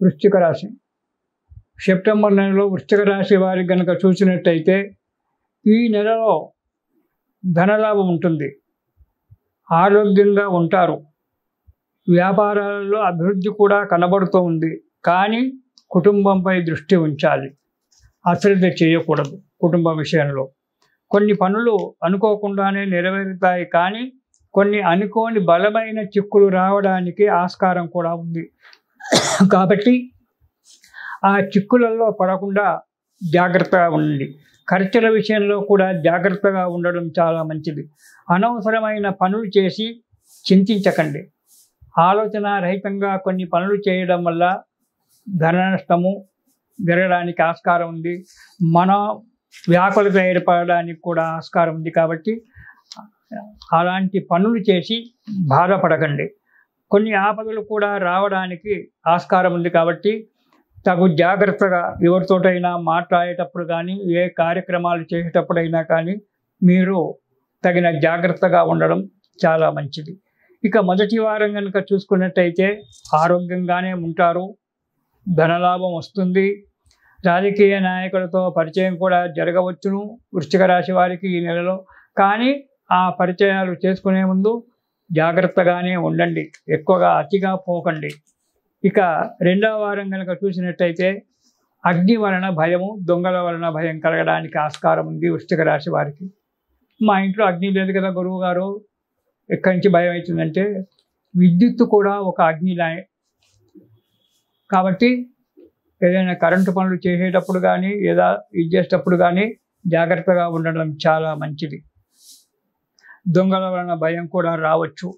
వృశ్చిక రాశి. సెప్టెంబర్ నెలలో వృశ్చిక రాశి వారికి కనుక చూసినట్టయితే ఈ నెలలో ధనలాభం ఉంటుంది, ఆరోగ్యంగా ఉంటారు, వ్యాపారాలలో అభివృద్ధి కూడా కనబడుతూ ఉంది. కానీ కుటుంబంపై దృష్టి ఉంచాలి, అశ్రద్ధ చేయకూడదు. కుటుంబ విషయంలో కొన్ని పనులు అనుకోకుండానే నెరవేరుతాయి, కానీ కొన్ని అనుకోని బలమైన చిక్కులు రావడానికి ఆస్కారం కూడా ఉంది. కాబట్టి ఆ చిక్కులలో పడకుండా జాగ్రత్తగా ఉండండి. ఖర్చుల విషయంలో కూడా జాగ్రత్తగా ఉండడం చాలా మంచిది. అనవసరమైన పనులు చేసి చింతించకండి. ఆలోచన రహితంగా కొన్ని పనులు చేయడం వల్ల ధన నష్టము జరగడానికి ఆస్కారం ఉంది. మన వ్యాకులత ఏర్పడడానికి కూడా ఆస్కారం ఉంది. కాబట్టి అలాంటి పనులు చేసి బాధపడకండి. కొన్ని ఆపదలు కూడా రావడానికి ఆస్కారం ఉంది. కాబట్టి తగు జాగ్రత్తగా ఎవరితోటైనా మాట్లాడేటప్పుడు కానీ, ఏ కార్యక్రమాలు చేసేటప్పుడైనా కానీ మీరు తగిన జాగ్రత్తగా ఉండడం చాలా మంచిది. ఇక మొదటి వారం కనుక చూసుకున్నట్టయితే ఆరోగ్యంగానే ఉంటారు, ధనలాభం వస్తుంది, రాజకీయ నాయకులతో పరిచయం కూడా జరగవచ్చును వృశ్చిక రాశి వారికి ఈ నెలలో. కానీ ఆ పరిచయాలు చేసుకునే ముందు జాగ్రత్తగానే ఉండండి, ఎక్కువగా అతిగా పోకండి. ఇక రెండవ వారం కనుక చూసినట్టయితే అగ్ని వలన భయము, దొంగల వలన భయం కలగడానికి ఆస్కారం ఉంది వృశ్చిక రాశి వారికి. మా ఇంట్లో అగ్ని లేదు కదా గురువు గారు, ఎక్కడి నుంచి భయం అవుతుందంటే విద్యుత్తు కూడా ఒక అగ్నిలానే. కాబట్టి ఏదైనా కరెంటు పనులు చేసేటప్పుడు కానీ, ఏదా ఇది చేసేటప్పుడు కానీ జాగ్రత్తగా ఉండడం చాలా మంచిది. దొంగల వలన భయం కూడా రావచ్చు.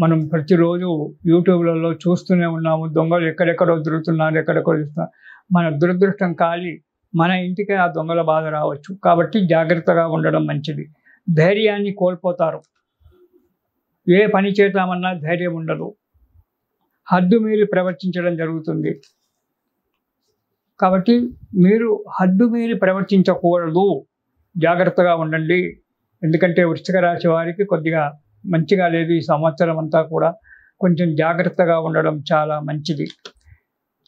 మనం ప్రతిరోజు యూట్యూబ్లలో చూస్తూనే ఉన్నాము, దొంగలు ఎక్కడెక్కడో దొరుకుతున్నారు, ఎక్కడెక్కడో చూస్తున్నారు. మన దురదృష్టం కాలి మన ఇంటికే ఆ దొంగల బాధ రావచ్చు. కాబట్టి జాగ్రత్తగా ఉండడం మంచిది. ధైర్యాన్ని కోల్పోతారు, ఏ పని చేద్దామన్నా ధైర్యం ఉండదు, హద్దు మీరి ప్రవర్తించడం జరుగుతుంది. కాబట్టి మీరు హద్దు మీరి ప్రవర్తించకూడదు, జాగ్రత్తగా ఉండండి. ఎందుకంటే వృశ్చిక రాశి వారికి కొద్దిగా మంచిగా లేదు ఈ సంవత్సరం అంతా కూడా. కొంచెం జాగ్రత్తగా ఉండడం చాలా మంచిది.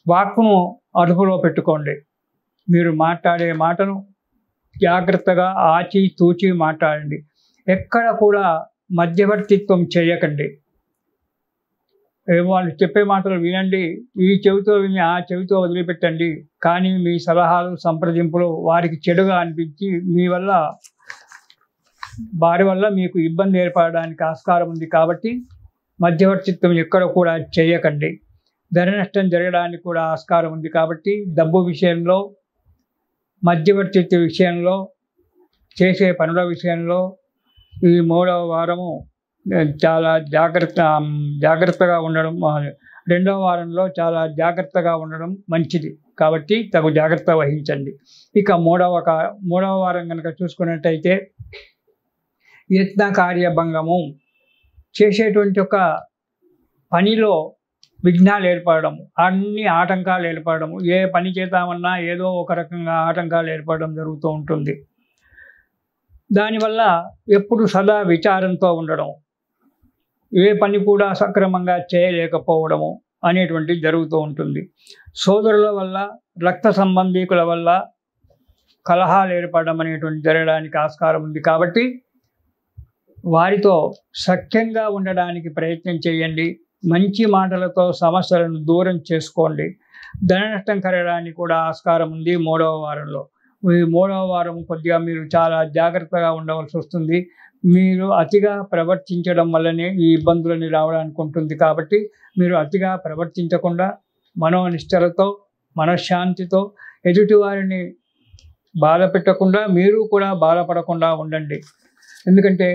వాక్కును అదుపులో పెట్టుకోండి. మీరు మాట్లాడే మాటను జాగ్రత్తగా ఆచి తూచి మాట్లాడండి. ఎక్కడ కూడా మధ్యవర్తిత్వం చేయకండి. వాళ్ళు చెప్పే మాటలు వినండి, ఈ చెవితో విని ఆ చెవితో వదిలిపెట్టండి. కానీ మీ సలహాలు సంప్రదింపులు వారికి చెడుగా అనిపించి వారి వల్ల మీకు ఇబ్బంది ఏర్పడడానికి ఆస్కారం ఉంది. కాబట్టి మధ్యవర్తిత్వం ఎక్కడ కూడా చేయకండి. ధన నష్టం జరగడానికి కూడా ఆస్కారం ఉంది. కాబట్టి డబ్బు విషయంలో, మధ్యవర్తిత్వ విషయంలో, చేసే పనుల విషయంలో ఈ మూడవ వారము చాలా జాగ్రత్తగా ఉండడం, రెండవ వారంలో చాలా జాగ్రత్తగా ఉండడం మంచిది. కాబట్టి తగు జాగ్రత్త వహించండి. ఇక మూడవ వారం కనుక చూసుకున్నట్టయితే యత్న కార్యభంగము, చేసేటువంటి ఒక పనిలో విఘ్నాలు ఏర్పడము, అన్ని ఆటంకాలు ఏర్పడము, ఏ పని చేద్దామన్నా ఏదో ఒక రకంగా ఆటంకాలు ఏర్పడడం జరుగుతూ ఉంటుంది. దానివల్ల ఎప్పుడు సదా విచారంతో ఉండడం, ఏ పని కూడా సక్రమంగా చేయలేకపోవడము అనేటువంటిది జరుగుతూ ఉంటుంది. సోదరుల వల్ల, రక్త సంబంధీకుల వల్ల కలహాలు ఏర్పడడం అనేటువంటి జరగడానికి ఆస్కారం ఉంది. కాబట్టి వారితో సఖ్యంగా ఉండడానికి ప్రయత్నం చేయండి. మంచి మాటలతో సమస్యలను దూరం చేసుకోండి. ధన నష్టం కలగడానికి కూడా ఆస్కారం ఉంది మూడవ వారంలో. ఈ మూడవ వారం కొద్దిగా మీరు చాలా జాగ్రత్తగా ఉండవలసి వస్తుంది. మీరు అతిగా ప్రవర్తించడం వల్లనే ఈ ఇబ్బందులని రావడానికి ఉంటుంది. కాబట్టి మీరు అతిగా ప్రవర్తించకుండా మనోనిష్టలతో, మనశ్శాంతితో ఎదుటివారిని బాధ పెట్టకుండా మీరు కూడా బాధపడకుండా ఉండండి. ఎందుకంటే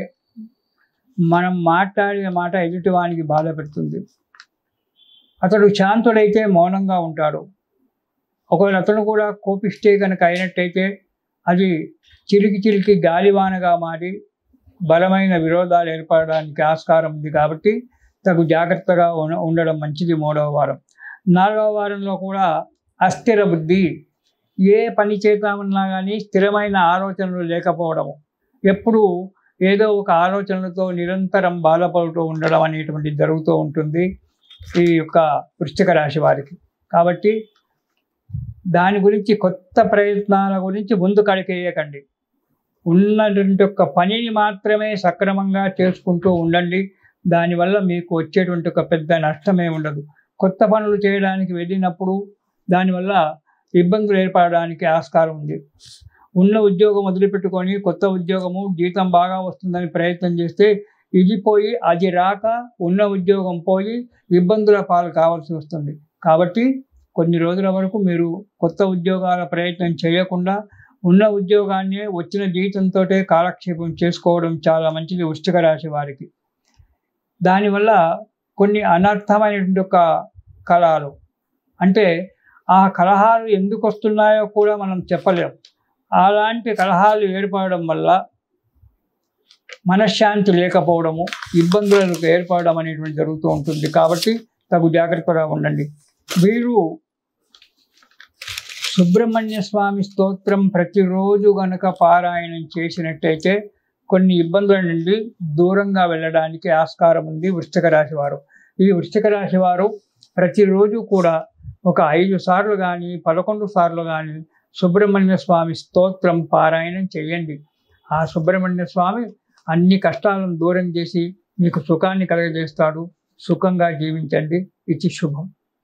మనం మాట్లాడిన మాట ఎదుటివానికి బాధ పెడుతుంది. అతడు శాంతుడైతే మౌనంగా ఉంటాడు. ఒకవేళ అతను కూడా కోపిస్తే కనుక అయినట్టయితే అది చిలికి గాలివానగా మారి బలమైన విరోధాలు ఏర్పడడానికి ఆస్కారం ఉంది. కాబట్టి తగు జాగ్రత్తగా ఉండడం మంచిది మూడవ వారం. నాలుగవ వారంలో కూడా అస్థిర బుద్ధి, ఏ పని చేద్దామన్నా కానీ స్థిరమైన ఆలోచనలు లేకపోవడము, ఎప్పుడు ఏదో ఒక ఆలోచనలతో నిరంతరం బాధపడుతూ ఉండడం అనేటువంటిది జరుగుతూ ఉంటుంది ఈ యొక్క వృశ్చిక రాశి వారికి. కాబట్టి దాని గురించి కొత్త ప్రయత్నాల గురించి ముందుకు అడుగేయకండి. ఉన్నటువంటి ఒక పనిని మాత్రమే సక్రమంగా చేసుకుంటూ ఉండండి. దానివల్ల మీకు వచ్చేటువంటి ఒక పెద్ద నష్టమే ఉండదు. కొత్త పనులు చేయడానికి వెళ్ళినప్పుడు దానివల్ల ఇబ్బందులు ఏర్పడడానికి ఆస్కారం ఉంది. ఉన్న ఉద్యోగం వదిలిపెట్టుకొని కొత్త ఉద్యోగము జీతం బాగా వస్తుందని ప్రయత్నం చేస్తే ఇది పోయి అది రాక ఉన్న ఉద్యోగం పోయి ఇబ్బందుల పాలు కావాల్సి వస్తుంది. కాబట్టి కొన్ని రోజుల వరకు మీరు కొత్త ఉద్యోగాల ప్రయత్నం చేయకుండా ఉన్న ఉద్యోగాన్ని వచ్చిన జీతంతో కాలక్షేపం చేసుకోవడం చాలా మంచిది వృశ్చిక రాశి వారికి. దానివల్ల కొన్ని అనర్థమైనటువంటి ఒక కలహాలు, అంటే ఆ కలహాలు ఎందుకు వస్తున్నాయో కూడా మనం చెప్పలేం. అలాంటి కలహాలు ఏర్పడడం వల్ల మనశ్శాంతి లేకపోవడము, ఇబ్బందులకు ఏర్పడడం అనేటువంటి జరుగుతూ ఉంటుంది. కాబట్టి తగు జాగ్రత్తగా ఉండండి. వీరు సుబ్రహ్మణ్య స్వామి స్తోత్రం ప్రతిరోజు గనక పారాయణం చేసినట్టయితే కొన్ని ఇబ్బందుల నుండి దూరంగా వెళ్ళడానికి ఆస్కారం ఉంది వృశ్చిక రాశి వారు. ఈ వృశ్చిక రాశి వారు ప్రతిరోజు కూడా ఒక 5 సార్లు కానీ 11 సార్లు కానీ సుబ్రహ్మణ్య స్వామి స్తోత్రం పారాయణం చేయండి. ఆ సుబ్రహ్మణ్య స్వామి అన్ని కష్టాలను దూరం చేసి మీకు సుఖాన్ని కలగజేస్తాడు. సుఖంగా జీవించండి. ఇది శుభం.